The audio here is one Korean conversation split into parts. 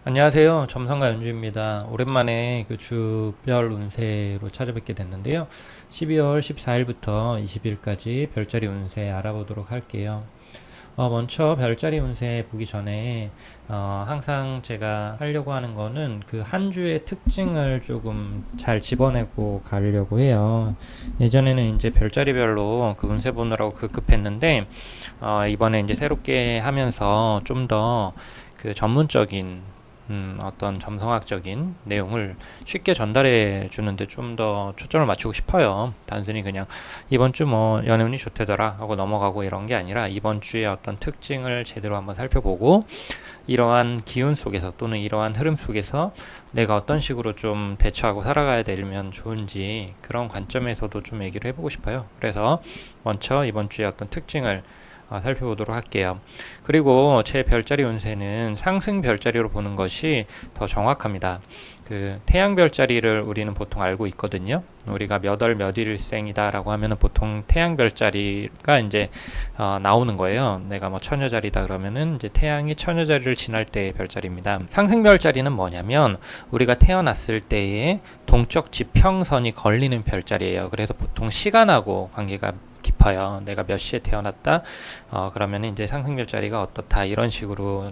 안녕하세요. 점성가 연주입니다. 오랜만에 그 주별 운세로 찾아뵙게 됐는데요. 12월 14일부터 20일까지 별자리 운세 알아보도록 할게요. 먼저 별자리 운세 보기 전에 항상 제가 하려고 하는 거는 그 한 주의 특징을 조금 잘 집어내고 가려고 해요. 예전에는 이제 별자리별로 그 운세 보느라고 급급했는데 이번에 이제 새롭게 하면서 좀 더 그 전문적인 어떤 점성학적인 내용을 쉽게 전달해 주는데 좀 더 초점을 맞추고 싶어요. 단순히 그냥 이번 주 뭐 연애운이 좋대더라 하고 넘어가고 이런 게 아니라 이번 주의 어떤 특징을 제대로 한번 살펴보고 이러한 기운 속에서 또는 이러한 흐름 속에서 내가 어떤 식으로 좀 대처하고 살아가야 되면 좋은지 그런 관점에서도 좀 얘기를 해보고 싶어요. 그래서 먼저 이번 주의 어떤 특징을 살펴보도록 할게요. 그리고 제 별자리 운세는 상승 별자리로 보는 것이 더 정확합니다. 그 태양 별자리를 우리는 보통 알고 있거든요. 우리가 몇 월 몇 일생이다 라고 하면은 보통 태양 별자리가 이제 나오는 거예요. 내가 뭐 처녀자리다 그러면은 이제 태양이 처녀자리를 지날 때의 별자리입니다. 상승 별자리는 뭐냐면 우리가 태어났을 때의 동적 지평선이 걸리는 별자리예요. 그래서 보통 시간하고 관계가 깊어요. 내가 몇 시에 태어났다. 그러면 이제 상승별자리가 어떻다 이런 식으로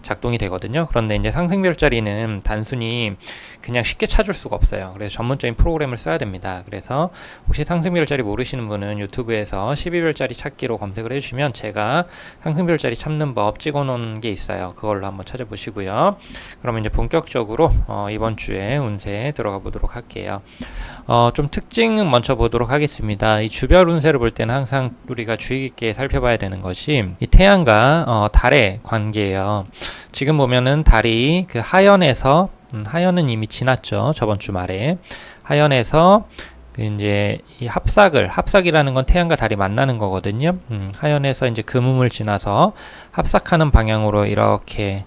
작동이 되거든요. 그런데 이제 상승별자리는 단순히 그냥 쉽게 찾을 수가 없어요. 그래서 전문적인 프로그램을 써야 됩니다. 그래서 혹시 상승별자리 모르시는 분은 유튜브에서 12별자리 찾기로 검색을 해주시면 제가 상승별자리 찾는 법 찍어놓은 게 있어요. 그걸로 한번 찾아보시고요. 그러면 이제 본격적으로 이번 주에 운세에 들어가 보도록 할게요. 좀 특징은 먼저 보도록 하겠습니다. 이 주별 운세를 볼 때는 항상 우리가 주의 깊게 살펴봐야 되는 것이 이 태양과 달의 관계예요. 지금 보면은 달이 그 하연에서 하연은 이미 지났죠. 저번 주 말에 하연에서 이제 이 합삭이라는 건 태양과 달이 만나는 거거든요. 하연에서 이제 금음을 지나서 합삭하는 방향으로 이렇게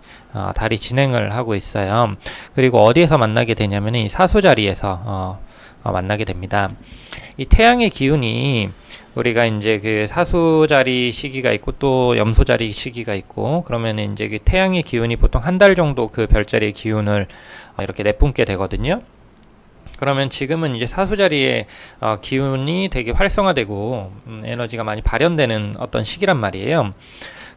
달이 진행을 하고 있어요. 그리고 어디에서 만나게 되냐면 이 사수 자리에서 만나게 됩니다. 이 태양의 기운이 우리가 이제 그 사수 자리 시기가 있고 또 염소 자리 시기가 있고 그러면 이제 그 태양의 기운이 보통 한 달 정도 그 별자리의 기운을 이렇게 내뿜게 되거든요. 그러면 지금은 이제 사수 자리의 기운이 되게 활성화되고 에너지가 많이 발현되는 어떤 시기란 말이에요.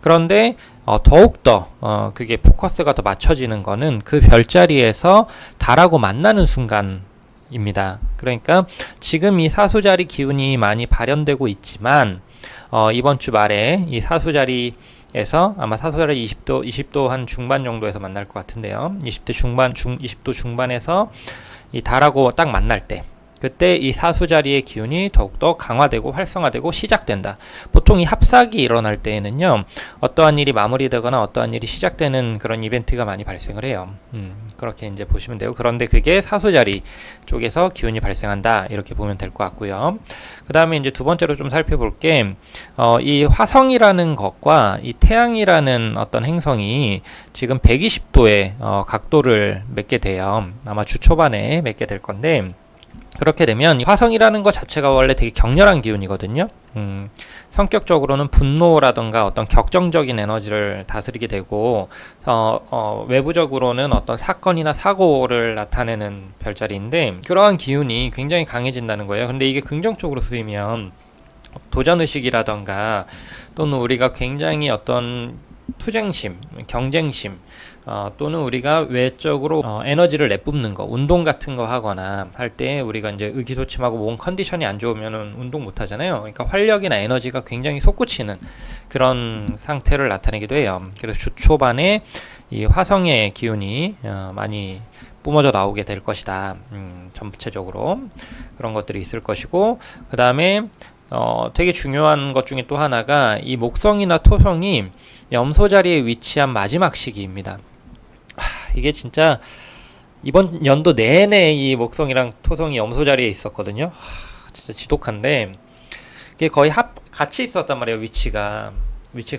그런데 더욱더 그게 포커스가 더 맞춰지는 거는 그 별자리에서 달하고 만나는 순간 입니다. 그러니까 지금 이 사수자리 기운이 많이 발현되고 있지만 이번 주 말에 이 사수자리에서 아마 사수자리 20도 한 중반 정도에서 만날 것 같은데요. 20도 중반에서 이 달하고 딱 만날 때 그때 이 사수자리의 기운이 더욱더 강화되고 활성화되고 시작된다. 보통 이 합삭이 일어날 때에는요, 어떠한 일이 마무리되거나 어떠한 일이 시작되는 그런 이벤트가 많이 발생을 해요. 그렇게 이제 보시면 되고, 그런데 그게 사수자리 쪽에서 기운이 발생한다. 이렇게 보면 될 것 같고요. 그 다음에 이제 두 번째로 좀 살펴볼 게, 이 화성이라는 것과 이 태양이라는 어떤 행성이 지금 120도의 각도를 맺게 돼요. 아마 주 초반에 맺게 될 건데, 그렇게 되면 화성이라는 것 자체가 원래 되게 격렬한 기운이거든요. 성격적으로는 분노라든가 어떤 격정적인 에너지를 다스리게 되고 외부적으로는 어떤 사건이나 사고를 나타내는 별자리인데 그러한 기운이 굉장히 강해진다는 거예요. 근데 이게 긍정적으로 쓰이면 도전의식이라던가 또는 우리가 굉장히 어떤 투쟁심, 경쟁심 또는 우리가 외적으로 에너지를 내뿜는 거, 운동 같은 거 하거나 할 때 우리가 이제 의기소침하고 몸 컨디션이 안 좋으면 운동 못 하잖아요. 그러니까 활력이나 에너지가 굉장히 솟구치는 그런 상태를 나타내기도 해요. 그래서 주 초반에 이 화성의 기운이 많이 뿜어져 나오게 될 것이다. 전체적으로 그런 것들이 있을 것이고 그 다음에 되게 중요한 것 중에 또 하나가 이 목성이나 토성이 염소 자리에 위치한 마지막 시기입니다. 이게 진짜 이번 연도 내내 이 목성이랑 토성이 염소 자리에 있었거든요. 진짜 지독한데 이게 거의 같이 있었단 말이에요. 위치가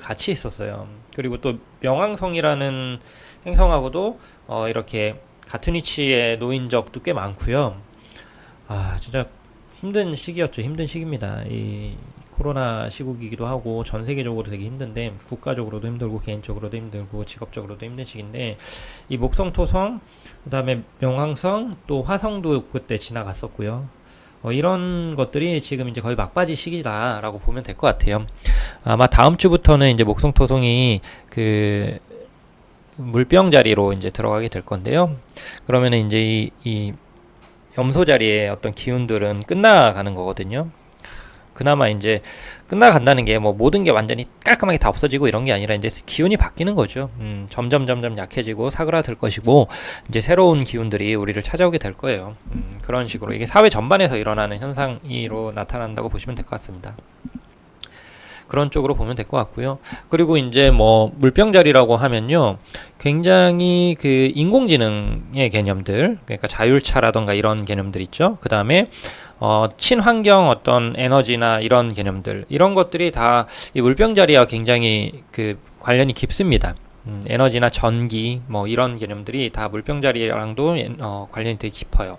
같이 있었어요. 그리고 또 명왕성이라는 행성하고도 이렇게 같은 위치에 놓인 적도 꽤 많고요. 진짜 힘든 시기였죠. 힘든 시기입니다. 이 코로나 시국이기도 하고 전 세계적으로 되게 힘든데, 국가적으로도 힘들고 개인적으로도 힘들고 직업적으로도 힘든 시기인데, 이 목성 토성, 그 다음에 명왕성, 또 화성도 그때 지나갔었고요. 이런 것들이 지금 이제 거의 막바지 시기다라고 보면 될 것 같아요. 아마 다음 주부터는 이제 목성 토성이 그 물병 자리로 이제 들어가게 될 건데요. 그러면은 이제 이 염소 자리에 어떤 기운들은 끝나가는 거거든요. 그나마 이제 끝나간다는 게 뭐 모든 게 완전히 깔끔하게 다 없어지고 이런 게 아니라 이제 기운이 바뀌는 거죠. 점점 약해지고 사그라들 것이고, 이제 새로운 기운들이 우리를 찾아오게 될 거예요. 그런 식으로 이게 사회 전반에서 일어나는 현상으로 나타난다고 보시면 될 것 같습니다. 그런 쪽으로 보면 될 것 같고요. 그리고 이제 뭐 물병자리라고 하면요, 굉장히 그 인공지능의 개념들, 그러니까 자율차라던가 이런 개념들 있죠. 그 다음에 친환경 어떤 에너지나 이런 개념들, 이런 것들이 다 이 물병자리와 굉장히 그 관련이 깊습니다. 에너지나 전기 뭐 이런 개념들이 다 물병자리랑도 관련이 되게 깊어요.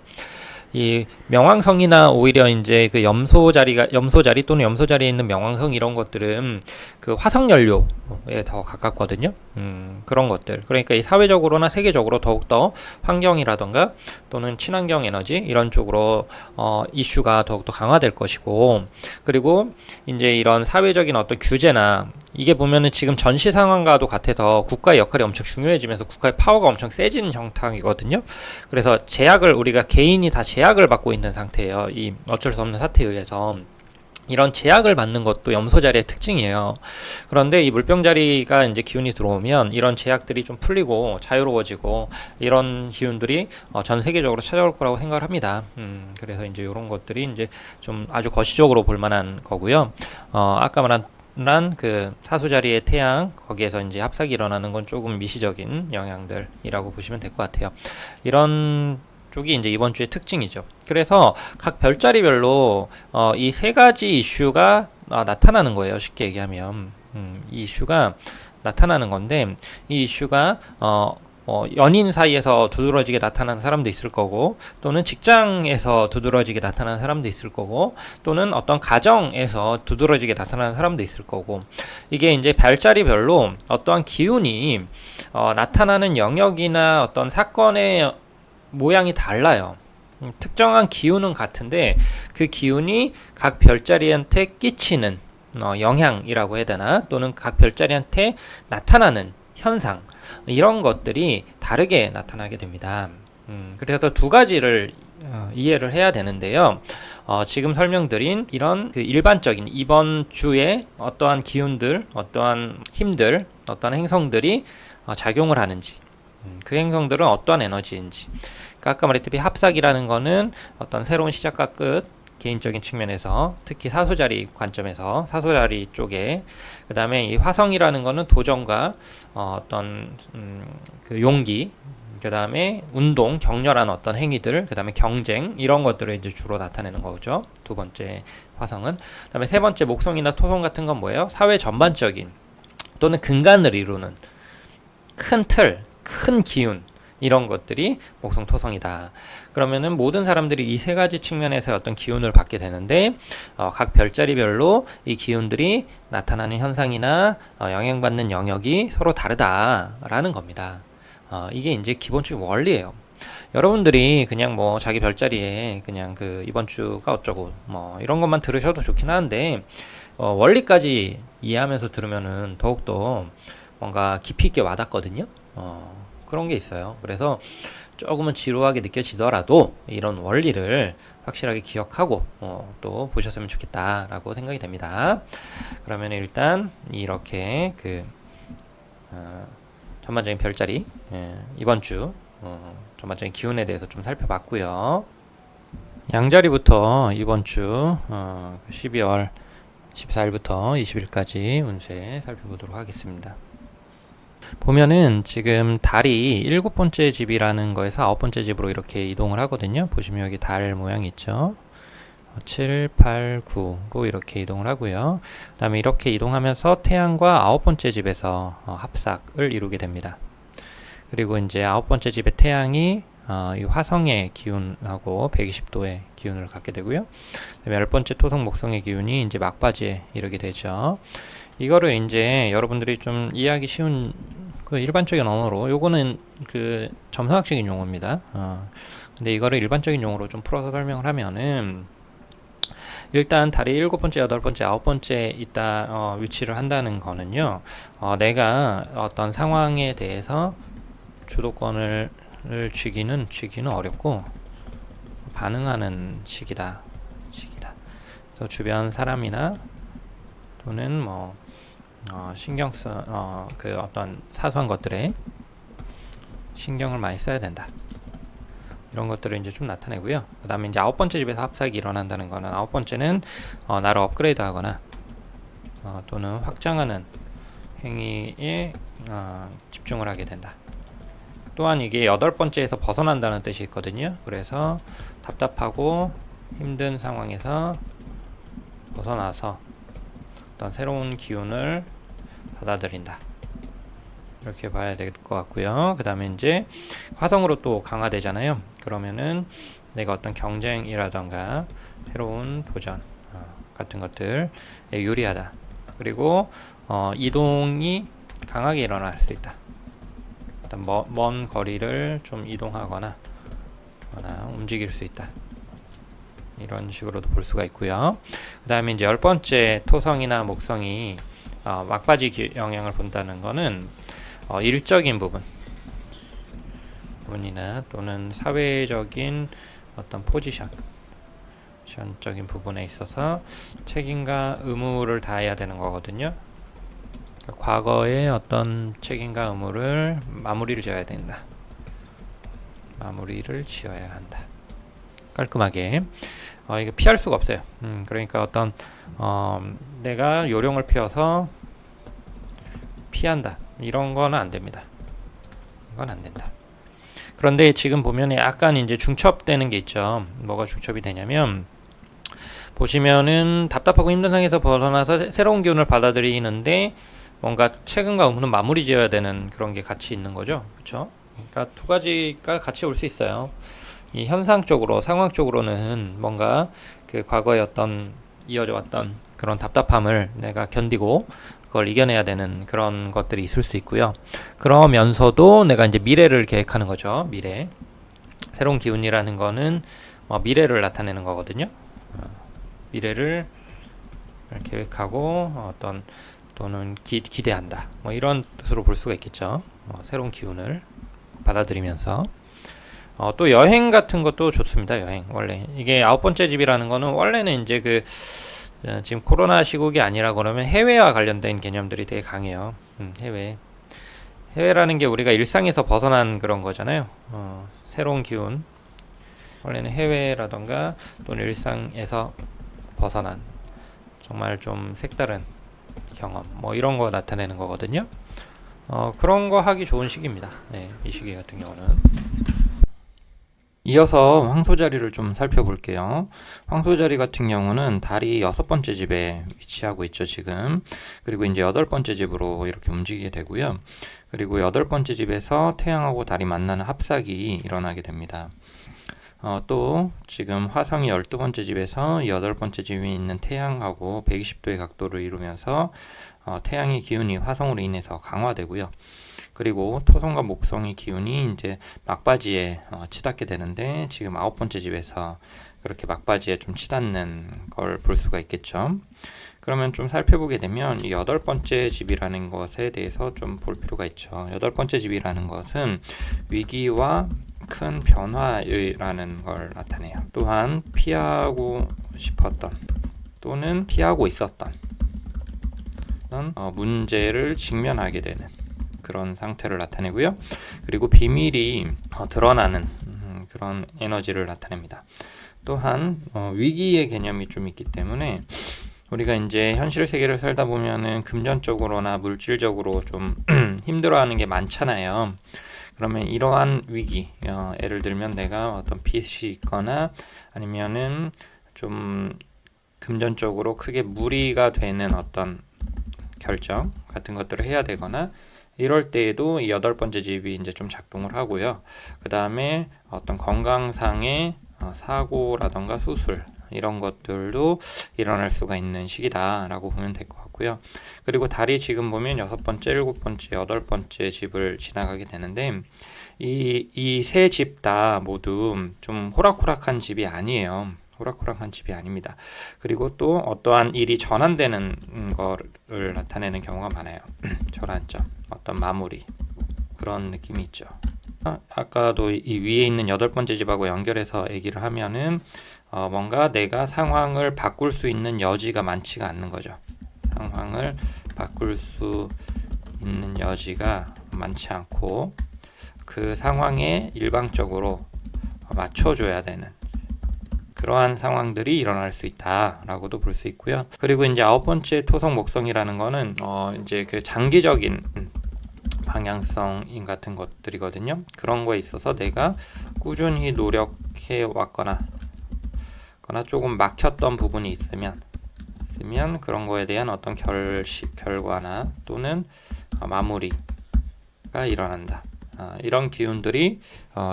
이 명왕성이나 오히려 이제 그 염소 자리 또는 염소 자리에 있는 명왕성 이런 것들은 그 화석 연료에 더 가깝거든요. 그런 것들. 그러니까 이 사회적으로나 세계적으로 더욱더 환경이라던가 또는 친환경 에너지 이런 쪽으로 이슈가 더욱더 강화될 것이고, 그리고 이제 이런 사회적인 어떤 규제나, 이게 보면은 지금 전시 상황과도 같아서 국가의 역할이 엄청 중요해지면서 국가의 파워가 엄청 세지는 형상이거든요. 그래서 제약을, 우리가 개인이 다 제약을 받고 있는 상태예요. 이 어쩔 수 없는 사태에 의해서. 이런 제약을 받는 것도 염소 자리의 특징이에요. 그런데 이 물병 자리가 이제 기운이 들어오면 이런 제약들이 좀 풀리고 자유로워지고, 이런 기운들이 전 세계적으로 찾아올 거라고 생각을 합니다. 그래서 이제 이런 것들이 이제 좀 아주 거시적으로 볼 만한 거고요. 아까 말한 그 사수 자리의 태양, 거기에서 이제 합삭이 일어나는 건 조금 미시적인 영향들이라고 보시면 될 것 같아요. 이런 쪽이 이제 이번 주의 특징이죠. 그래서 각 별자리별로 이 세 가지 이슈가 나타나는 거예요. 쉽게 얘기하면 이 이슈가 나타나는 건데, 이 이슈가 연인 사이에서 두드러지게 나타나는 사람도 있을 거고, 또는 직장에서 두드러지게 나타나는 사람도 있을 거고, 또는 어떤 가정에서 두드러지게 나타나는 사람도 있을 거고, 이게 이제 별자리별로 어떠한 기운이 나타나는 영역이나 어떤 사건의 모양이 달라요. 특정한 기운은 같은데 그 기운이 각 별자리한테 끼치는 영향이라고 해야 되나, 또는 각 별자리한테 나타나는 현상, 이런 것들이 다르게 나타나게 됩니다. 그래서 두 가지를 이해를 해야 되는데요. 지금 설명드린 이런 그 일반적인 이번 주에 어떠한 기운들, 어떠한 힘들, 어떠한 행성들이 작용을 하는지, 그 행성들은 어떠한 에너지인지. 그러니까 아까 말했듯이 합삭이라는 거는 어떤 새로운 시작과 끝, 개인적인 측면에서, 특히 사수자리 관점에서 사수자리 쪽에, 그 다음에 이 화성이라는 거는 도전과 어떤 그 용기, 그 다음에 운동, 격렬한 어떤 행위들, 그 다음에 경쟁, 이런 것들을 이제 주로 나타내는 거죠. 두 번째 화성은. 그 다음에 세 번째 목성이나 토성 같은 건 뭐예요? 사회 전반적인 또는 근간을 이루는 큰 틀, 큰 기운, 이런 것들이 목성 토성이다. 그러면은 모든 사람들이 이 세 가지 측면에서 어떤 기운을 받게 되는데, 각 별자리별로 이 기운들이 나타나는 현상이나 영향받는 영역이 서로 다르다라는 겁니다. 이게 이제 기본적인 원리예요. 여러분들이 그냥 뭐 자기 별자리에 그냥 그 이번 주가 어쩌고 뭐 이런 것만 들으셔도 좋긴 하는데, 원리까지 이해하면서 들으면은 더욱더 뭔가 깊이 있게 와닿거든요. 그런 게 있어요. 그래서 조금은 지루하게 느껴지더라도 이런 원리를 확실하게 기억하고 또 보셨으면 좋겠다라고 생각이 됩니다. 그러면 일단 이렇게 그 전반적인 별자리, 이번 주 전반적인 기운에 대해서 좀 살펴봤고요. 양자리부터 이번 주 12월 14일부터 20일까지 운세 살펴보도록 하겠습니다. 보면은 지금 달이 7번째 집이라는 거에서 9번째 집으로 이렇게 이동을 하거든요. 보시면 여기 달 모양이 있죠. 7, 8, 9로 이렇게 이동을 하고요. 그 다음에 이렇게 이동하면서 태양과 9번째 집에서 합삭을 이루게 됩니다. 그리고 이제 9번째 집의 태양이 이 화성의 기운하고 120도의 기운을 갖게 되고요. 그다음에 10번째 토성 목성의 기운이 이제 막바지에 이르게 되죠. 이거를 이제 여러분들이 좀 이해하기 쉬운 그 일반적인 언어로, 요거는 그 점성학적인 용어입니다. 근데 이거를 일반적인 용어로 좀 풀어서 설명을 하면은, 일단 달이 7번째, 8번째, 9번째 있다 위치를 한다는 거는요, 내가 어떤 상황에 대해서 주도권을 쥐기는 어렵고 반응하는 시기다. 그래서 주변 사람이나 또는 뭐 신경 써 그 어떤 사소한 것들에 신경을 많이 써야 된다. 이런 것들을 이제 좀 나타내고요. 그 다음에 이제 9번째 집에서 합삭이 일어난다는 거는, 9번째는 나를 업그레이드 하거나 또는 확장하는 행위에 집중을 하게 된다. 또한 이게 8번째에서 벗어난다는 뜻이 있거든요. 그래서 답답하고 힘든 상황에서 벗어나서 어떤 새로운 기운을 받아들인다. 이렇게 봐야 될 것 같고요. 그 다음에 이제 화성으로 또 강화되잖아요. 그러면은 내가 어떤 경쟁이라던가 새로운 도전 같은 것들에 유리하다. 그리고 이동이 강하게 일어날 수 있다. 먼 거리를 좀 이동하거나 움직일 수 있다. 이런 식으로도 볼 수가 있고요. 그 다음에 이제 10번째 토성이나 목성이 막바지 영향을 본다는 거는 일적인 부분이나 또는 사회적인 어떤 포지션적인 부분에 있어서 책임과 의무를 다해야 되는 거거든요. 과거의 어떤 책임과 의무를 마무리를 지어야 된다. 마무리를 지어야 한다. 깔끔하게. 이거 피할 수가 없어요. 그러니까 어떤 내가 요령을 피워서 피한다. 이런 거는 안 됩니다. 이건 안 된다. 그런데 지금 보면 약간 이제 중첩되는 게 있죠. 뭐가 중첩이 되냐면, 보시면은 답답하고 힘든 상황에서 벗어나서 새로운 기운을 받아들이는데 뭔가 책임과 의무는 마무리 지어야 되는 그런 게 같이 있는 거죠. 그렇죠? 그러니까 두 가지가 같이 올 수 있어요. 이 현상적으로, 상황적으로는 뭔가 그 과거에 어떤 이어져 왔던 그런 답답함을 내가 견디고 그걸 이겨내야 되는 그런 것들이 있을 수 있고요. 그러면서도 내가 이제 미래를 계획하는 거죠. 미래. 새로운 기운이라는 거는 미래를 나타내는 거거든요. 미래를 계획하고 어떤 또는 기대한다. 뭐 이런 뜻으로 볼 수가 있겠죠. 새로운 기운을 받아들이면서. 또 여행 같은 것도 좋습니다. 여행. 원래 이게 9번째 집이라는 거는 원래는 이제 지금 코로나 시국이 아니라 그러면 해외와 관련된 개념들이 되게 강해요. 해외라는 게 우리가 일상에서 벗어난 그런 거잖아요. 새로운 기운. 원래는 해외라던가 또는 일상에서 벗어난 정말 좀 색다른 경험, 뭐 이런 거 나타내는 거거든요. 그런 거 하기 좋은 시기입니다. 네, 이 시기 같은 경우는. 이어서 황소자리를 좀 살펴볼게요. 황소자리 같은 경우는 달이 6번째 집에 위치하고 있죠, 지금. 그리고 이제 8번째 집으로 이렇게 움직이게 되고요. 그리고 8번째 집에서 태양하고 달이 만나는 합삭이 일어나게 됩니다. 또 지금 화성이 12번째 집에서 8번째 집에 있는 태양하고 120도의 각도를 이루면서 태양의 기운이 화성으로 인해서 강화되고요. 그리고 토성과 목성의 기운이 이제 막바지에 치닫게 되는데, 지금 9번째 집에서 그렇게 막바지에 좀 치닫는 걸 볼 수가 있겠죠. 그러면 좀 살펴보게 되면 이 8번째 집이라는 것에 대해서 좀 볼 필요가 있죠. 8번째 집이라는 것은 위기와 큰 변화라는 걸 나타내요. 또한 피하고 싶었던 또는 피하고 있었던 문제를 직면하게 되는 그런 상태를 나타내고요. 그리고 비밀이 드러나는 그런 에너지를 나타냅니다. 또한 위기의 개념이 좀 있기 때문에 우리가 이제 현실 세계를 살다 보면은 금전적으로나 물질적으로 좀 힘들어하는 게 많잖아요. 그러면 이러한 위기, 예를 들면 내가 어떤 빚이 있거나 아니면은 좀 금전적으로 크게 무리가 되는 어떤 결정 같은 것들을 해야 되거나 이럴 때에도 이 여덟 번째 집이 이제 좀 작동을 하고요. 그 다음에 어떤 건강상의 사고라던가 수술 이런 것들도 일어날 수가 있는 시기다라고 보면 될 것 같고요. 그리고 달이 지금 보면 여섯 번째, 일곱 번째, 여덟 번째 집을 지나가게 되는데 이 세 집 다 모두 좀 호락호락한 집이 아니에요. 호락호락한 집이 아닙니다. 그리고 또 어떠한 일이 전환되는 거를 나타내는 경우가 많아요. 전환점, 어떤 마무리 그런 느낌이 있죠. 아까도 이 위에 있는 여덟 번째 집하고 연결해서 얘기를 하면은 뭔가 내가 상황을 바꿀 수 있는 여지가 많지가 않는 거죠. 상황을 바꿀 수 있는 여지가 많지 않고 그 상황에 일방적으로 맞춰줘야 되는 그러한 상황들이 일어날 수 있다라고도 볼 수 있고요. 그리고 이제 아홉 번째 토성 목성이라는 거는 이제 그 장기적인 방향성인 같은 것들이거든요. 그런 거에 있어서 내가 꾸준히 노력해 왔거나 조금 막혔던 부분이 있으면 그런 거에 대한 어떤 결과나 또는 마무리가 일어난다. 이런 기운들이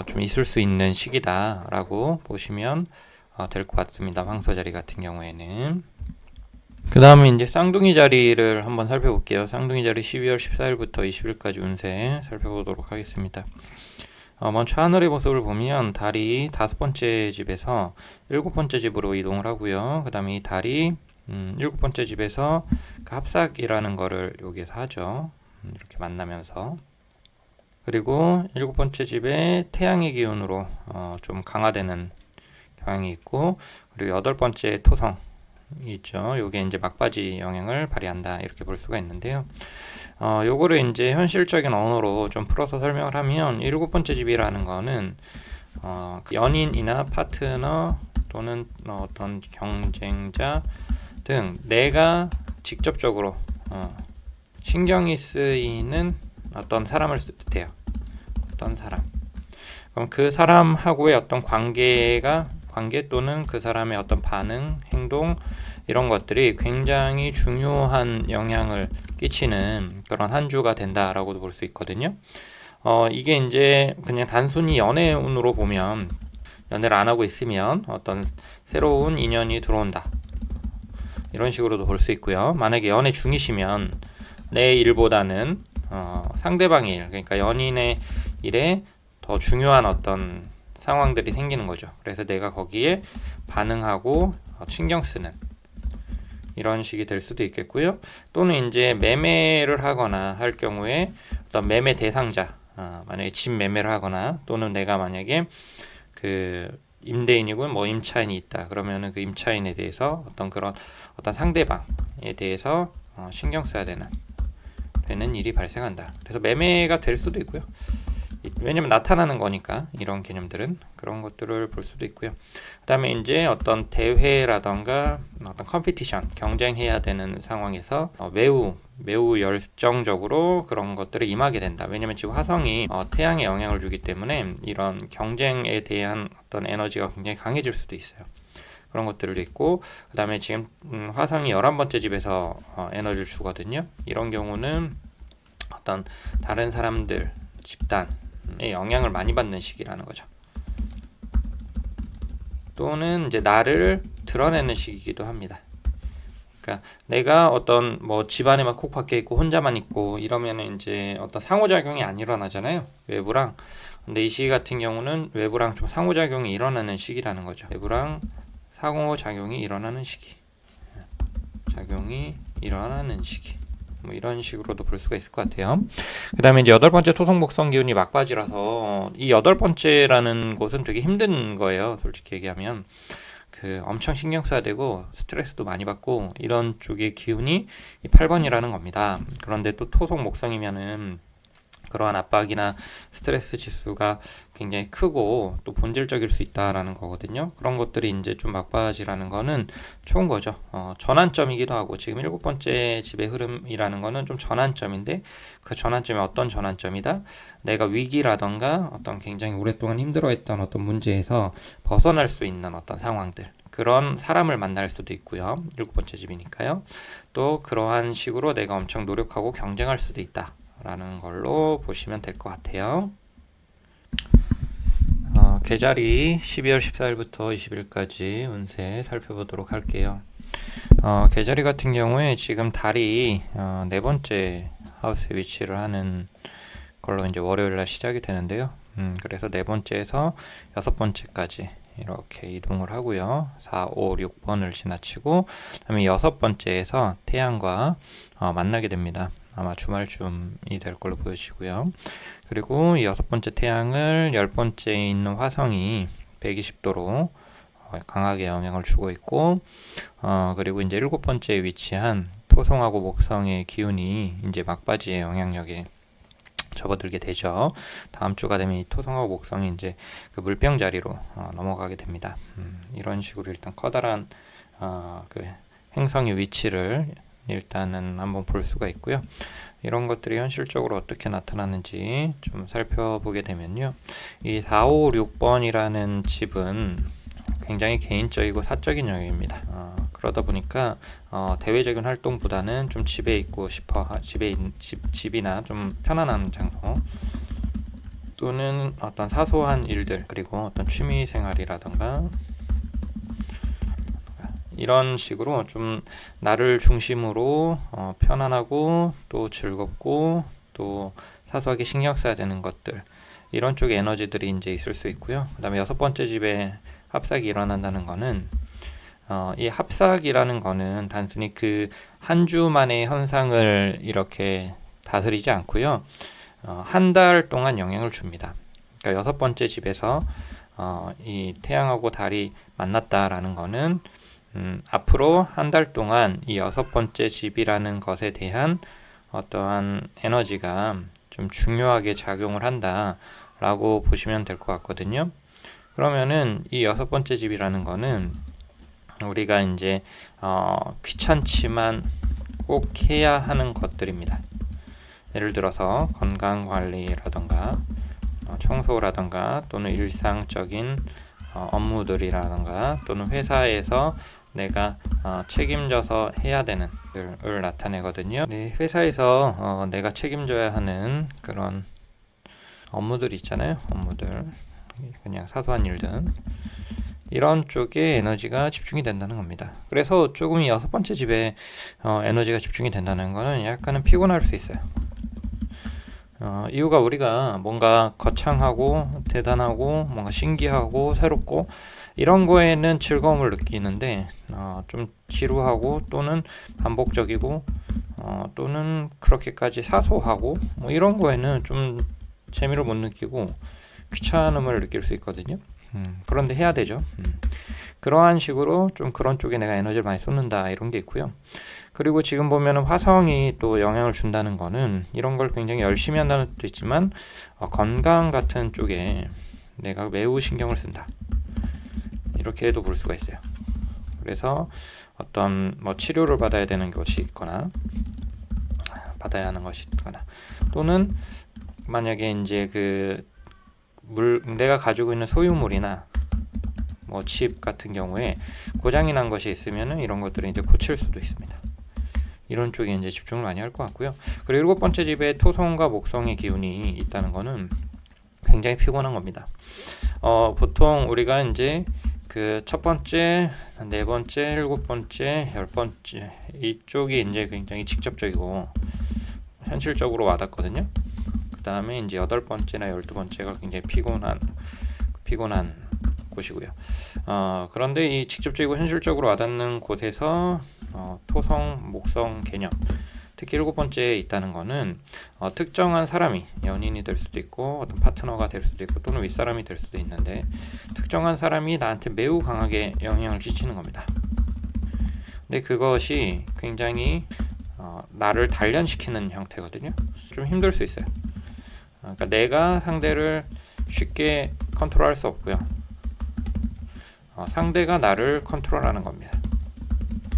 좀 있을 수 있는 시기다라고 보시면 될 것 같습니다. 황소자리 같은 경우에는. 그 다음에 이제 쌍둥이 자리를 한번 살펴볼게요. 쌍둥이 자리 12월 14일부터 20일까지 운세 살펴보도록 하겠습니다. 먼저 하늘의 모습을 보면 달이 다섯 번째 집에서 일곱 번째 집으로 이동을 하고요. 그 다음에 이 달이 일곱 번째 집에서 그 합삭이라는 거를 여기에서 하죠. 이렇게 만나면서. 그리고 일곱 번째 집에 태양의 기운으로 좀 강화되는 경향이 있고, 그리고 여덟 번째 토성 있죠. 요게 이제 막바지 영향을 발휘한다 이렇게 볼 수가 있는데요. 요거를 이제 현실적인 언어로 좀 풀어서 설명을 하면 일곱 번째 집이라는 거는 그 연인이나 파트너 또는 어떤 경쟁자 등 내가 직접적으로 신경이 쓰이는 어떤 사람을 뜻해요. 어떤 사람. 그럼 그 사람하고의 어떤 관계 또는 그 사람의 어떤 반응, 행동 이런 것들이 굉장히 중요한 영향을 끼치는 그런 한 주가 된다라고도 볼 수 있거든요. 이게 이제 그냥 단순히 연애운으로 보면 연애를 안 하고 있으면 어떤 새로운 인연이 들어온다. 이런 식으로도 볼 수 있고요. 만약에 연애 중이시면 내 일보다는 상대방의 일, 그러니까 연인의 일에 더 중요한 어떤 상황들이 생기는 거죠. 그래서 내가 거기에 반응하고 신경 쓰는 이런 식이 될 수도 있겠고요. 또는 이제 매매를 하거나 할 경우에 어떤 매매 대상자, 만약에 집 매매를 하거나 또는 내가 만약에 그 임대인이고 뭐 임차인이 있다. 그러면은 그 임차인에 대해서 어떤 상대방에 대해서 신경 써야 되는 일이 발생한다. 그래서 매매가 될 수도 있고요. 왜냐면 나타나는 거니까 이런 개념들은 그런 것들을 볼 수도 있고요. 그 다음에 이제 어떤 대회라던가 어떤 컴피티션 경쟁해야 되는 상황에서 매우 열정적으로 그런 것들을 임하게 된다. 왜냐면 지금 화성이 태양에 영향을 주기 때문에 이런 경쟁에 대한 어떤 에너지가 굉장히 강해질 수도 있어요. 그런 것들도 있고, 그 다음에 지금 화성이 11번째 집에서 에너지를 주거든요. 이런 경우는 어떤 다른 사람들, 집단의 영향을 많이 받는 시기라는 거죠. 또는 이제 나를 드러내는 시기이기도 합니다. 그러니까 내가 어떤 뭐 집안에만 콕 박혀 있고 혼자만 있고 이러면은 이제 어떤 상호작용이 안 일어나잖아요. 외부랑. 근데 이 시기 같은 경우는 외부랑 좀 상호작용이 일어나는 시기라는 거죠. 외부랑 상호작용이 일어나는 시기. 뭐 이런 식으로도 볼 수가 있을 것 같아요. 그 다음에 이제 여덟 번째 토성목성 기운이 막바지라서 이 여덟 번째라는 곳은 되게 힘든 거예요. 솔직히 얘기하면 엄청 신경 써야 되고 스트레스도 많이 받고 이런 쪽의 기운이 이 8번이라는 겁니다. 그런데 또 토성목성이면은 그러한 압박이나 스트레스 지수가 굉장히 크고 또 본질적일 수 있다라는 거거든요. 그런 것들이 이제 좀 막바지라는 거는 좋은 거죠. 전환점이기도 하고 지금 일곱 번째 집의 흐름이라는 거는 좀 전환점인데 그 전환점이 어떤 전환점이다? 내가 위기라던가 어떤 굉장히 오랫동안 힘들어했던 어떤 문제에서 벗어날 수 있는 어떤 상황들 그런 사람을 만날 수도 있고요. 일곱 번째 집이니까요. 또 그러한 식으로 내가 엄청 노력하고 경쟁할 수도 있다. 라는 걸로 보시면 될 것 같아요. 계절이 12월 14일부터 20일까지 운세 살펴보도록 할게요. 계절이 같은 경우에 지금 달이 네 번째 하우스에 위치를 하는 걸로 이제 월요일날 시작이 되는데요. 그래서 네 번째에서 여섯 번째까지 이렇게 이동을 하고요. 4, 5, 6번을 지나치고 그다음에 여섯 번째에서 태양과 만나게 됩니다. 아마 주말쯤이 될 걸로 보여지고요. 그리고 이 여섯 번째 태양을 열 번째에 있는 화성이 120도로 강하게 영향을 주고 있고, 그리고 이제 일곱 번째에 위치한 토성하고 목성의 기운이 이제 막바지의 영향력에 접어들게 되죠. 다음 주가 되면 이 토성하고 목성이 이제 그 물병 자리로 넘어가게 됩니다. 이런 식으로 일단 커다란 그 행성의 위치를 일단은 한번 볼 수가 있고요. 이런 것들이 현실적으로 어떻게 나타나는지 좀 살펴보게 되면요. 이 4, 5, 6번이라는 집은 굉장히 개인적이고 사적인 영역입니다. 그러다 보니까 대외적인 활동보다는 좀 집에 있고 싶어, 집이나 좀 편안한 장소 또는 어떤 사소한 일들, 그리고 어떤 취미 생활이라던가 이런 식으로 좀 나를 중심으로 편안하고 또 즐겁고 또 사소하게 신경 써야 되는 것들, 이런 쪽의 에너지들이 이제 있을 수 있고요. 그 다음에 여섯 번째 집에 합삭이 일어난다는 거는 이 합삭이라는 거는 단순히 그 한 주만의 현상을 이렇게 다스리지 않고요. 한 달 동안 영향을 줍니다. 그러니까 여섯 번째 집에서 이 태양하고 달이 만났다라는 거는 앞으로 한 달 동안 이 여섯 번째 집이라는 것에 대한 어떠한 에너지가 좀 중요하게 작용을 한다라고 보시면 될 것 같거든요. 그러면은 이 여섯 번째 집이라는 거는 우리가 이제 귀찮지만 꼭 해야 하는 것들입니다. 예를 들어서 건강관리라던가 청소라던가 또는 일상적인 업무들이라던가 또는 회사에서 내가 책임져서 해야 되는 것을 나타내거든요. 네, 회사에서 내가 책임져야 하는 그런 업무들 있잖아요. 업무들, 그냥 사소한 일들, 이런 쪽에 에너지가 집중이 된다는 겁니다. 그래서 조금 이 여섯 번째 집에 에너지가 집중이 된다는 거는 약간은 피곤할 수 있어요. 이유가 우리가 뭔가 거창하고 대단하고 뭔가 신기하고 새롭고 이런 거에는 즐거움을 느끼는데 좀 지루하고 또는 반복적이고 또는 그렇게까지 사소하고 뭐 이런 거에는 좀 재미를 못 느끼고 귀찮음을 느낄 수 있거든요. 그런데 해야 되죠. 그러한 식으로 좀 그런 쪽에 내가 에너지를 많이 쏟는다, 이런 게 있고요. 그리고 지금 보면은 화성이 또 영향을 준다는 거는 이런 걸 굉장히 열심히 한다는 뜻도 있지만 건강 같은 쪽에 내가 매우 신경을 쓴다, 이렇게도 볼 수가 있어요. 그래서 어떤 뭐 치료를 받아야 되는 것이 있거나 받아야 하는 것이 있거나 또는 만약에 이제 내가 가지고 있는 소유물이나 뭐 집 같은 경우에 고장이 난 것이 있으면은 이런 것들을 이제 고칠 수도 있습니다. 이런 쪽에 이제 집중을 많이 할 것 같고요. 그리고 일곱 번째 집에 토성과 목성의 기운이 있다는 거는 굉장히 피곤한 겁니다. 보통 우리가 이제 그 첫 번째, 네 번째, 일곱 번째, 열 번째 이쪽이 이제 굉장히 직접적이고 현실적으로 와닿거든요. 그 다음에 이제 여덟 번째나 열두 번째가 굉장히 피곤한 곳이고요. 그런데 이 직접적이고 현실적으로 와닿는 곳에서 토성, 목성 개념, 특히 일곱 번째에 있다는 거는 특정한 사람이 연인이 될 수도 있고 어떤 파트너가 될 수도 있고 또는 윗사람이 될 수도 있는데 특정한 사람이 나한테 매우 강하게 영향을 끼치는 겁니다. 근데 그것이 굉장히 나를 단련시키는 형태거든요. 좀 힘들 수 있어요. 그러니까 내가 상대를 쉽게 컨트롤할 수 없고요. 상대가 나를 컨트롤하는 겁니다.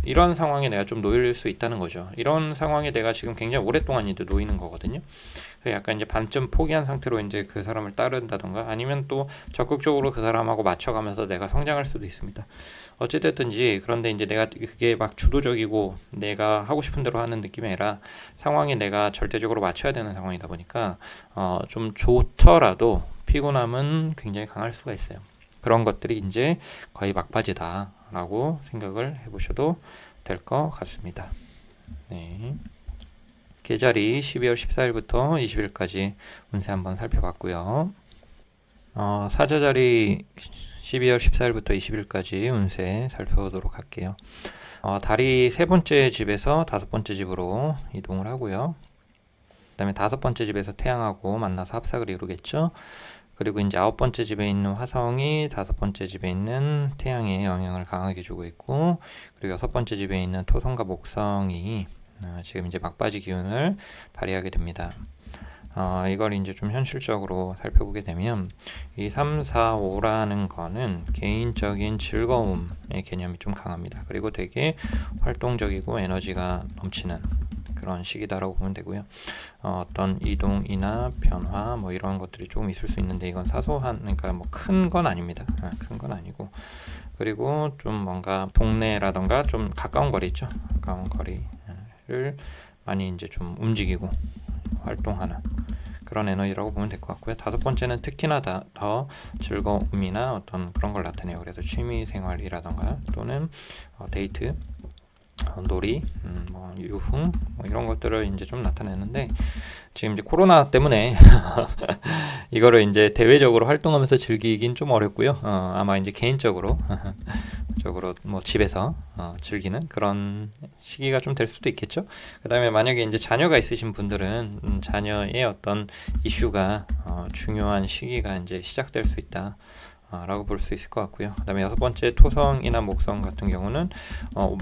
이런 상황에 내가 좀 놓일 수 있다는 거죠. 이런 상황에 내가 지금 굉장히 오랫동안 이제 놓이는 거거든요. 그래서 약간 이제 반쯤 포기한 상태로 이제 그 사람을 따른다던가 아니면 또 적극적으로 그 사람하고 맞춰가면서 내가 성장할 수도 있습니다. 어찌됐든지 그런데 이제 내가 그게 막 주도적이고 내가 하고 싶은 대로 하는 느낌이 아니라 상황에 내가 절대적으로 맞춰야 되는 상황이다 보니까 좀 좋더라도 피곤함은 굉장히 강할 수가 있어요. 그런 것들이 이제 거의 막바지다라고 생각을 해보셔도 될 것 같습니다. 네. 계절이 12월 14일부터 20일까지 운세 한번 살펴봤고요. 사자자리 12월 14일부터 20일까지 운세 살펴보도록 할게요. 달이 세 번째 집에서 다섯 번째 집으로 이동을 하고요. 그 다음에 다섯 번째 집에서 태양하고 만나서 합삭을 이루겠죠. 그리고 이제 아홉 번째 집에 있는 화성이 다섯 번째 집에 있는 태양의 영향을 강하게 주고 있고, 그리고 여섯 번째 집에 있는 토성과 목성이 지금 이제 막바지 기운을 발휘하게 됩니다. 이걸 이제 좀 현실적으로 살펴보게 되면 이 3, 4, 5라는 거는 개인적인 즐거움의 개념이 좀 강합니다. 그리고 되게 활동적이고 에너지가 넘치는 그런 시기다라고 보면 되고요. 어떤 이동이나 변화 뭐 이런 것들이 조금 있을 수 있는데 이건 사소한, 그러니까 뭐 큰 건 아닙니다. 큰 건 아니고, 그리고 좀 뭔가 동네라던가 좀 가까운 거리 있죠. 가까운 거리를 많이 이제 좀 움직이고 활동하는 그런 에너지라고 보면 될 것 같고요. 다섯 번째는 특히나 더 즐거움이나 어떤 그런 걸 나타내요. 그래서 취미 생활이라던가 또는 데이트, 놀이, 뭐 유흥, 뭐 이런 것들을 이제 좀 나타내는데, 지금 이제 코로나 때문에 이거를 이제 대외적으로 활동하면서 즐기긴 좀 어렵고요. 아마 이제 개인적으로 적으로 뭐 집에서 즐기는 그런 시기가 좀 될 수도 있겠죠. 그 다음에 만약에 이제 자녀가 있으신 분들은 자녀의 어떤 이슈가 중요한 시기가 이제 시작될 수 있다 라고 볼 수 있을 것 같고요. 그 다음에 여섯 번째 토성이나 목성 같은 경우는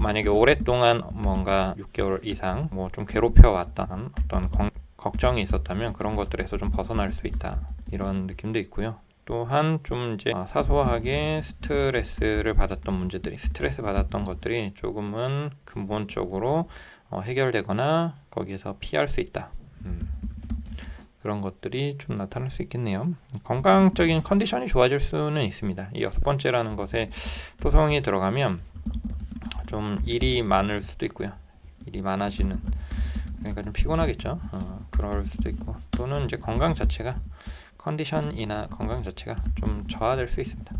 만약에 오랫동안 뭔가 6개월 이상 뭐 좀 괴롭혀 왔던 어떤 걱정이 있었다면 그런 것들에서 좀 벗어날 수 있다, 이런 느낌도 있고요. 또한 좀 이제 사소하게 스트레스 받았던 것들이 조금은 근본적으로 해결되거나 거기에서 피할 수 있다. 그런 것들이 좀 나타날 수 있겠네요. 건강적인 컨디션이 좋아질 수는 있습니다. 이 여섯 번째라는 것에 토성이 들어가면 좀 일이 많을 수도 있고요. 일이 많아지는, 그러니까 좀 피곤하겠죠. 그럴 수도 있고, 또는 이제 건강 자체가 좀 저하될 수 있습니다.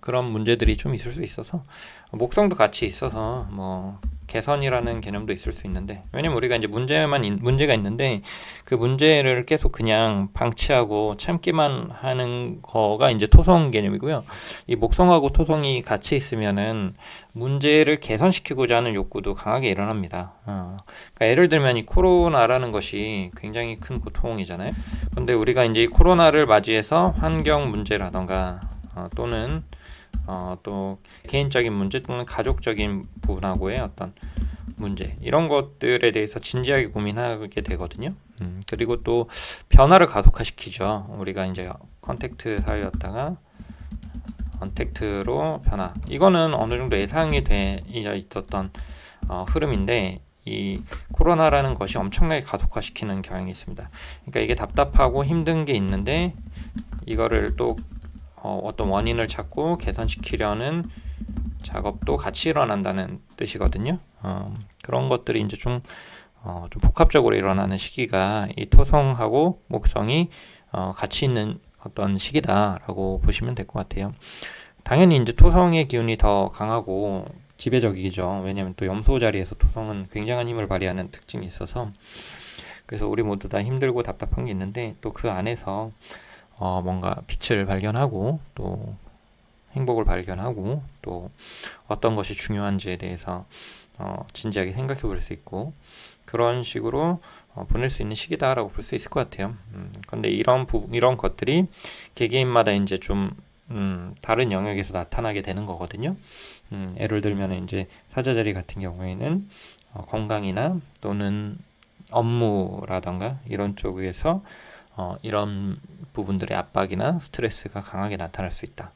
그런 문제들이 좀 있을 수 있어서, 목성도 같이 있어서 뭐 개선이라는 개념도 있을 수 있는데, 왜냐면 우리가 이제 문제가 있는데 그 문제를 계속 그냥 방치하고 참기만 하는 거가 이제 토성 개념이고요. 이 목성하고 토성이 같이 있으면은 문제를 개선시키고자 하는 욕구도 강하게 일어납니다. 그러니까 예를 들면 이 코로나라는 것이 굉장히 큰 고통이잖아요. 근데 우리가 이제 이 코로나를 맞이해서 환경 문제라던가 또는 또 개인적인 문제 또는 가족적인 부분하고의 어떤 문제, 이런 것들에 대해서 진지하게 고민하게 되거든요. 그리고 또 변화를 가속화시키죠. 우리가 이제 컨택트 사회였다가 언택트로 변화, 이거는 어느 정도 예상이 돼 있었던 흐름인데, 이 코로나라는 것이 엄청나게 가속화시키는 경향이 있습니다. 그러니까 이게 답답하고 힘든 게 있는데 이거를 또 어떤 원인을 찾고 개선시키려는 작업도 같이 일어난다는 뜻이거든요. 그런 것들이 이제 좀 복합적으로 일어나는 시기가 이 토성하고 목성이 같이 있는 어떤 시기다라고 보시면 될 것 같아요. 당연히 이제 토성의 기운이 더 강하고 지배적이죠. 왜냐하면 또 염소 자리에서 토성은 굉장한 힘을 발휘하는 특징이 있어서, 그래서 우리 모두 다 힘들고 답답한 게 있는데 또 그 안에서 뭔가 빛을 발견하고 또 행복을 발견하고 또 어떤 것이 중요한지에 대해서 진지하게 생각해 볼 수 있고, 그런 식으로 보낼 수 있는 시기다라고 볼 수 있을 것 같아요. 근데 이런 것들이 개개인마다 이제 좀 다른 영역에서 나타나게 되는 거거든요. 예를 들면 이제 사자자리 같은 경우에는 건강이나 또는 업무라던가 이런 쪽에서 이런 부분들의 압박이나 스트레스가 강하게 나타날 수 있다.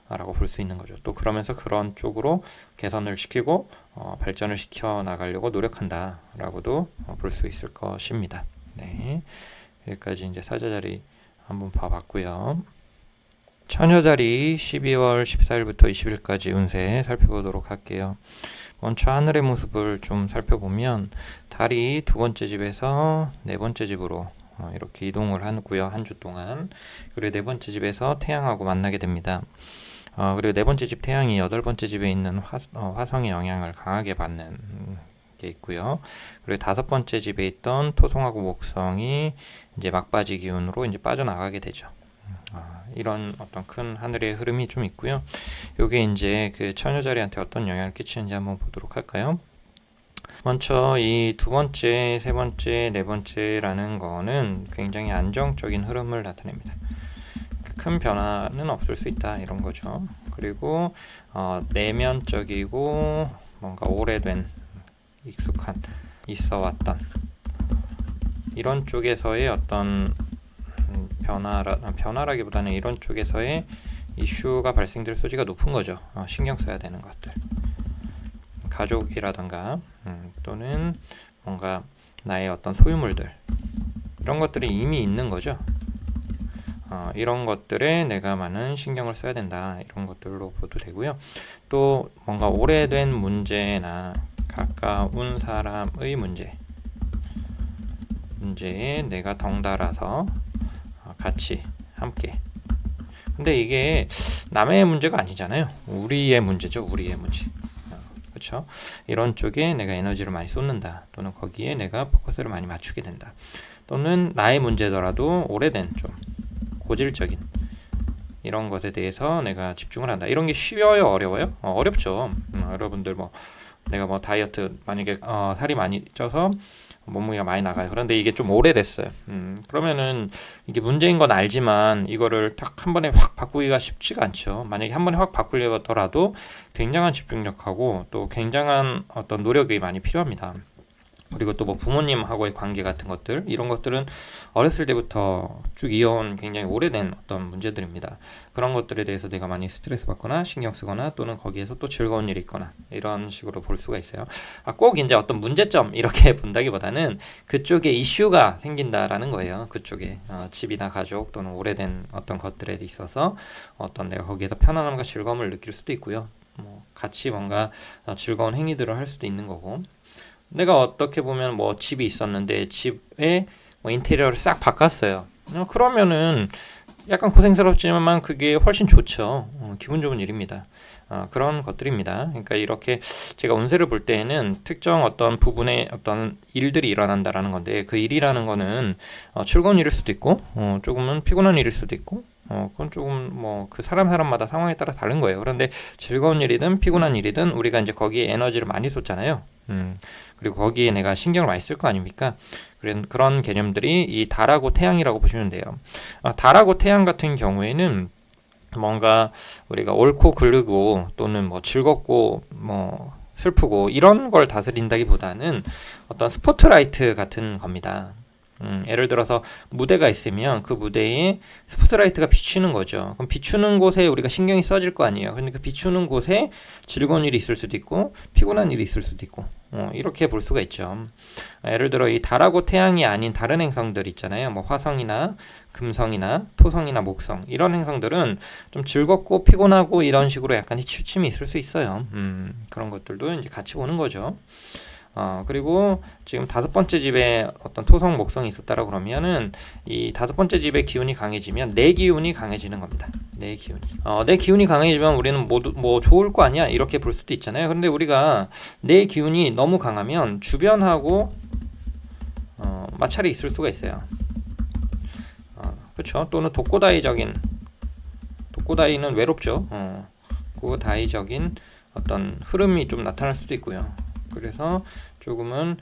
라고 볼 수 있는 거죠. 또 그러면서 그런 쪽으로 개선을 시키고 발전을 시켜 나가려고 노력한다 라고도 볼 수 있을 것입니다. 네, 여기까지 이제 사자자리 한번 봐봤고요. 처녀자리 12월 14일부터 20일까지 운세 살펴보도록 할게요. 먼저 하늘의 모습을 좀 살펴보면 달이 두 번째 집에서 네 번째 집으로 이렇게 이동을 하고요. 한 주 동안. 그리고 네 번째 집에서 태양하고 만나게 됩니다. 그리고 네 번째 집 태양이 여덟 번째 집에 있는 화성의 영향을 강하게 받는 게 있고요. 그리고 다섯 번째 집에 있던 토성하고 목성이 이제 막바지 기운으로 이제 빠져나가게 되죠. 이런 어떤 큰 하늘의 흐름이 좀 있고요. 요게 이제 그 처녀자리한테 어떤 영향을 끼치는지 한번 보도록 할까요? 먼저 이 두 번째, 세 번째, 네 번째라는 거는 굉장히 안정적인 흐름을 나타냅니다. 큰 변화는 없을 수 있다 이런 거죠. 그리고 내면적이고 뭔가 오래된 익숙한 있어왔던 이런 쪽에서의 어떤 변화라기보다는 이런 쪽에서의 이슈가 발생될 소지가 높은 거죠. 신경 써야 되는 것들, 가족이라던가 또는 뭔가 나의 어떤 소유물들, 이런 것들이 이미 있는 거죠. 이런 것들에 내가 많은 신경을 써야 된다 이런 것들로 보도 되고요. 또 뭔가 오래된 문제나 가까운 사람의 문제에 내가 덩달아서 같이 함께, 근데 이게 남의 문제가 아니잖아요. 우리의 문제죠. 우리의 문제. 그렇죠? 이런 쪽에 내가 에너지를 많이 쏟는다, 또는 거기에 내가 포커스를 많이 맞추게 된다, 또는 나의 문제더라도 오래된 좀 고질적인 이런 것에 대해서 내가 집중을 한다. 이런 게 쉬워요, 어려워요? 어렵죠. 여러분들 내가 다이어트 만약에 살이 많이 쪄서 몸무게가 많이 나가요. 그런데 이게 좀 오래됐어요. 그러면은 이게 문제인 건 알지만 이거를 딱 한 번에 확 바꾸기가 쉽지가 않죠. 만약에 한 번에 확 바꾸려더라도 굉장한 집중력하고 또 굉장한 어떤 노력이 많이 필요합니다. 그리고 또 부모님하고의 관계 같은 것들, 이런 것들은 어렸을 때부터 쭉 이어온 굉장히 오래된 어떤 문제들입니다. 그런 것들에 대해서 내가 많이 스트레스 받거나 신경 쓰거나 또는 거기에서 또 즐거운 일이 있거나 이런 식으로 볼 수가 있어요. 꼭 이제 어떤 문제점 이렇게 본다기보다는 그쪽에 이슈가 생긴다라는 거예요. 그쪽에 집이나 가족 또는 오래된 어떤 것들에 있어서 어떤 내가 거기에서 편안함과 즐거움을 느낄 수도 있고요. 같이 뭔가 즐거운 행위들을 할 수도 있는 거고, 내가 어떻게 보면 집이 있었는데 집에 인테리어를 싹 바꿨어요. 그러면은 약간 고생스럽지만 그게 훨씬 좋죠. 기분 좋은 일입니다. 그런 것들입니다. 그러니까 이렇게 제가 운세를 볼 때에는 특정 어떤 부분에 어떤 일들이 일어난다라는 건데, 그 일이라는 거는 즐거운 일일 수도 있고 조금은 피곤한 일일 수도 있고 그건 조금 그 사람마다 상황에 따라 다른 거예요. 그런데 즐거운 일이든 피곤한 일이든 우리가 이제 거기에 에너지를 많이 쏟잖아요. 그리고 거기에 내가 신경을 많이 쓸 거 아닙니까? 그런 개념들이 이 달하고 태양이라고 보시면 돼요. 달하고 태양 같은 경우에는 뭔가 우리가 옳고 그르고 또는 즐겁고 슬프고 이런 걸 다스린다기보다는 어떤 스포트라이트 같은 겁니다. 예를 들어서 무대가 있으면 그 무대에 스포트라이트가 비추는 거죠. 그럼 비추는 곳에 우리가 신경이 써질 거 아니에요. 근데 그 비추는 곳에 즐거운 일이 있을 수도 있고 피곤한 일이 있을 수도 있고 이렇게 볼 수가 있죠. 예를 들어 이 달하고 태양이 아닌 다른 행성들 있잖아요. 화성이나 금성이나 토성이나 목성, 이런 행성들은 좀 즐겁고 피곤하고 이런 식으로 약간의 치우침이 있을 수 있어요. 그런 것들도 이제 같이 보는 거죠. 그리고 지금 다섯 번째 집에 어떤 토성 목성이 있었다라고 그러면은 이 다섯 번째 집의 기운이 강해지면 내 기운이 강해지는 겁니다. 내 기운이 강해지면 우리는 모두 좋을 거 아니야 이렇게 볼 수도 있잖아요. 그런데 우리가 내 기운이 너무 강하면 주변하고 마찰이 있을 수가 있어요. 그렇죠. 또는 독고다이는 외롭죠. 독고다이적인 어떤 흐름이 좀 나타날 수도 있고요. 그래서 조금은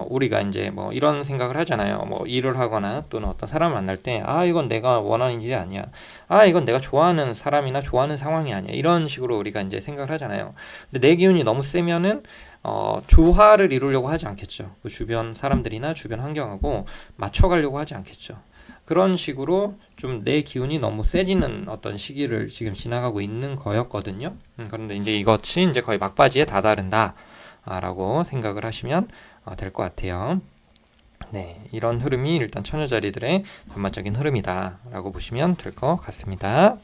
우리가 이제 이런 생각을 하잖아요. 일을 하거나 또는 어떤 사람을 만날 때 이건 내가 원하는 일이 아니야. 이건 내가 좋아하는 사람이나 좋아하는 상황이 아니야. 이런 식으로 우리가 이제 생각을 하잖아요. 근데 내 기운이 너무 세면은 조화를 이루려고 하지 않겠죠. 그 주변 사람들이나 주변 환경하고 맞춰가려고 하지 않겠죠. 그런 식으로 좀 내 기운이 너무 세지는 어떤 시기를 지금 지나가고 있는 거였거든요. 그런데 이제 이것이 이제 거의 막바지에 다다른다 라고 생각을 하시면 될 것 같아요. 네, 이런 흐름이 일단 처녀자리들의 전반적인 흐름이다 라고 보시면 될 것 같습니다.